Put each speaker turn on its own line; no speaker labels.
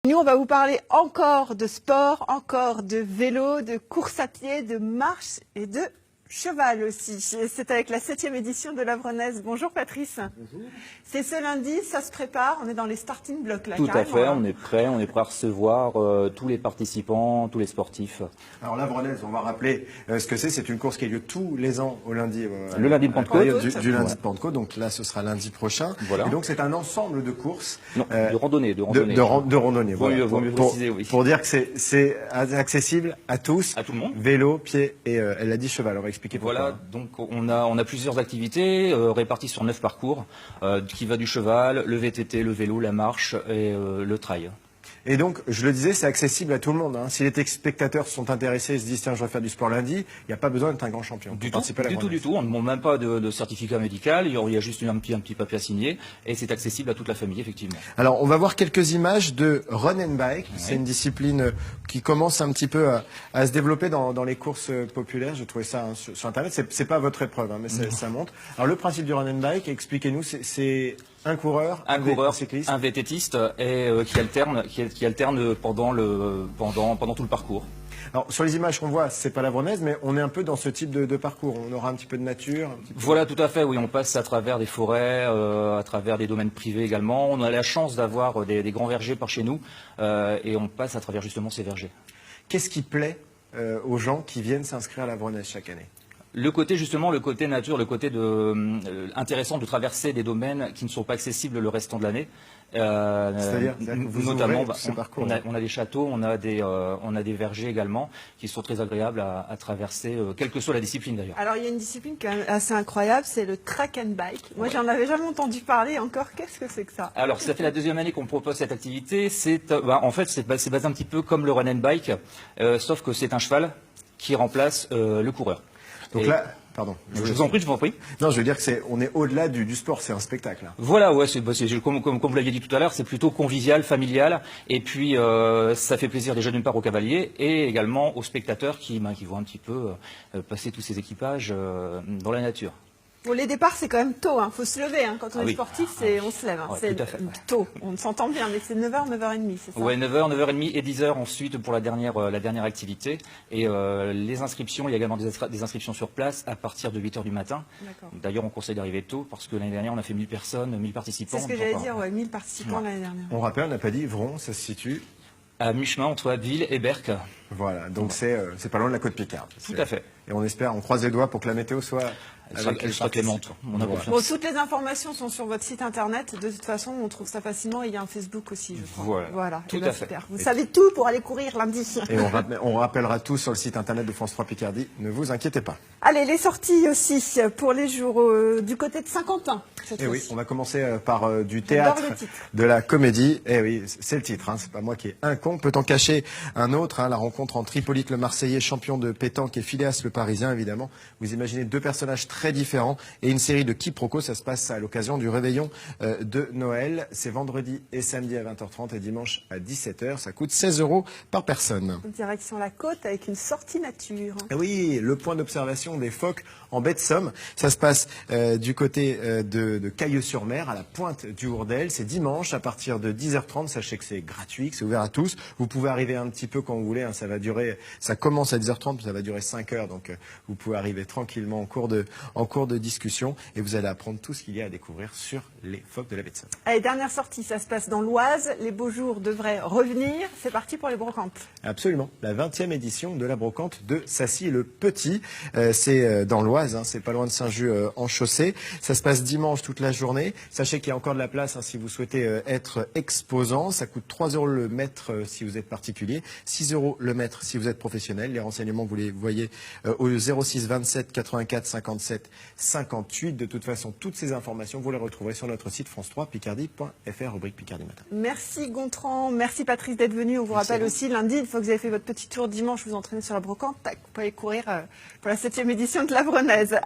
Nous, on va vous parler encore de sport, encore de vélo, de course à pied, de marche et de cheval aussi. C'est avec la 7e édition de l'Avrenaise. Bonjour Patrice.
Bonjour.
C'est ce lundi, ça se prépare, on est dans les starting blocks là.
Tout à fait, on est prêt à recevoir tous les participants, tous les sportifs.
Alors l'Avrenaise, on va rappeler ce que c'est une course qui a lieu tous les ans au lundi.
Le lundi de Pentecôte.
Du lundi de Pentecôte, donc là ce sera lundi prochain.
Voilà.
Et donc c'est un ensemble de courses.
Non, de randonnée.
De randonnée. Voilà.
Vaut mieux préciser, oui.
Pour dire que c'est accessible à tous.
À tout le monde.
Vélo, pied et elle a dit cheval, on va expliquer pourquoi.
Voilà, donc on a plusieurs activités réparties sur 9 parcours, qui va du cheval, le VTT, le vélo, la marche et le trail.
Et donc, je le disais, c'est accessible à tout le monde. Hein. Si les spectateurs sont intéressés et se disent, tiens, je vais faire du sport lundi, il n'y a pas besoin d'être un grand champion.
Du tout, on ne demande même pas de certificat médical, il y a juste un petit papier à signer, et c'est accessible à toute la famille, effectivement.
Alors, on va voir quelques images de run and bike. Oui. C'est une discipline qui commence un petit peu à se développer dans les courses populaires. J'ai trouvé ça sur Internet. C'est pas votre épreuve, hein, mais ça monte. Alors, le principe du run and bike, expliquez-nous, c'est un coureur,
un
cycliste,
un VTTiste et qui alterne pendant tout le parcours.
Alors sur les images qu'on voit, c'est pas l'Avrenaise, mais on est un peu dans ce type de parcours. On aura un petit peu de nature.
Voilà, tout à fait. Oui, on passe à travers des forêts, à travers des domaines privés également. On a la chance d'avoir des grands vergers par chez nous, et on passe à travers justement ces vergers.
Qu'est-ce qui plaît aux gens qui viennent s'inscrire à l'Avrenaise chaque année ?
Le côté nature, le côté intéressant de traverser des domaines qui ne sont pas accessibles le restant de l'année.
C'est-à-dire
notamment, on a des châteaux, on a des vergers également qui sont très agréables à traverser, quelle que soit la discipline d'ailleurs.
Alors il y a une discipline quand même assez incroyable, c'est le track and bike. Moi, j'en avais jamais entendu parler encore. Qu'est-ce que c'est que ça?
Alors ça fait la 2e année qu'on propose cette activité. En fait, c'est basé un petit peu comme le run and bike, sauf que c'est un cheval qui remplace le coureur.
Donc là, pardon.
Je vous en prie.
Non, je veux dire que on est au-delà du sport, c'est un spectacle. Là.
Voilà, ouais, comme vous l'aviez dit tout à l'heure, c'est plutôt convivial, familial, et puis ça fait plaisir déjà d'une part aux cavaliers et également aux spectateurs qui vont un petit peu passer tous ces équipages dans la nature.
Bon, les départs, c'est quand même tôt. Faut se lever. Quand on est sportif, on se lève.
Ouais,
c'est tôt. On s'entend bien, mais c'est 9h, 9h30, c'est ça?
Oui, 9h, 9h30 et 10h ensuite pour la dernière activité. Et les inscriptions, il y a également des inscriptions sur place à partir de 8h du matin. D'ailleurs, on conseille d'arriver tôt parce que l'année dernière, on a fait 1000 personnes, 1000 participants.
C'est ce que j'allais dire, 1000 participants l'année dernière.
On rappelle, on n'a pas dit, Vron, ça se situe
à mi-chemin entre Abbeville et Berck.
Voilà, donc c'est pas loin de la côte Picarde.
Tout à fait.
Et on croise les doigts pour que la météo soit...
Elle sera clémente. On a confiance.
Bon, toutes les informations sont sur votre site internet. De toute façon, on trouve ça facilement. Et il y a un Facebook aussi, je crois. Voilà.
Tout à fait.
Super. Vous savez tout pour aller courir lundi.
Et on rappellera tout sur le site internet de France 3 Picardie. Ne vous inquiétez pas.
Allez, les sorties aussi pour les jours du côté de Saint-Quentin.
Et oui, on va commencer par du théâtre, de la comédie. Et oui, c'est le titre. C'est pas moi qui ai un con. Peut en cacher un autre. La rencontre entre Hippolyte le Marseillais, champion de pétanque, et Phileas le Parisien, évidemment. Vous imaginez deux personnages très différents et une série de quiproquos. Ça se passe à l'occasion du réveillon de Noël. C'est vendredi et samedi à 20h30 et dimanche à 17h. Ça coûte 16 € par personne.
Direction la côte avec une sortie nature.
Oui, le point d'observation des phoques en baie de Somme. Ça se passe du côté de Cailleux-sur-Mer, à la pointe du Hourdel. C'est dimanche à partir de 10h30. Sachez que c'est gratuit, que c'est ouvert à tous. Vous pouvez arriver un petit peu quand vous voulez. Ça commence à 10h30, ça va durer 5 heures. Donc vous pouvez arriver tranquillement en cours de discussion et vous allez apprendre tout ce qu'il y a à découvrir sur les phoques de la baie de Somme. Allez,
dernière sortie, ça se passe dans l'Oise. Les beaux jours devraient revenir. C'est parti pour les brocantes.
Absolument. La 20e édition de la brocante de Sacy-le-Petit. C'est dans l'Oise, c'est pas loin de Saint-Just-en-Chaussée. Ça se passe dimanche toute la journée. Sachez qu'il y a encore de la place si vous souhaitez être exposant. Ça coûte 3 € le mètre si vous êtes particulier, 6 € le mètre si vous êtes professionnel. Les renseignements, vous les voyez au 06 27 84 57 58. De toute façon, toutes ces informations, vous les retrouverez sur notre site france3picardie.fr, rubrique Picardie Matin.
Merci Gontran, merci Patrice d'être venu. On vous rappelle aussi, lundi, une fois que vous avez fait votre petit tour dimanche, vous entraînez sur la brocante, vous pouvez courir pour la 7e édition de l'Avrenaise.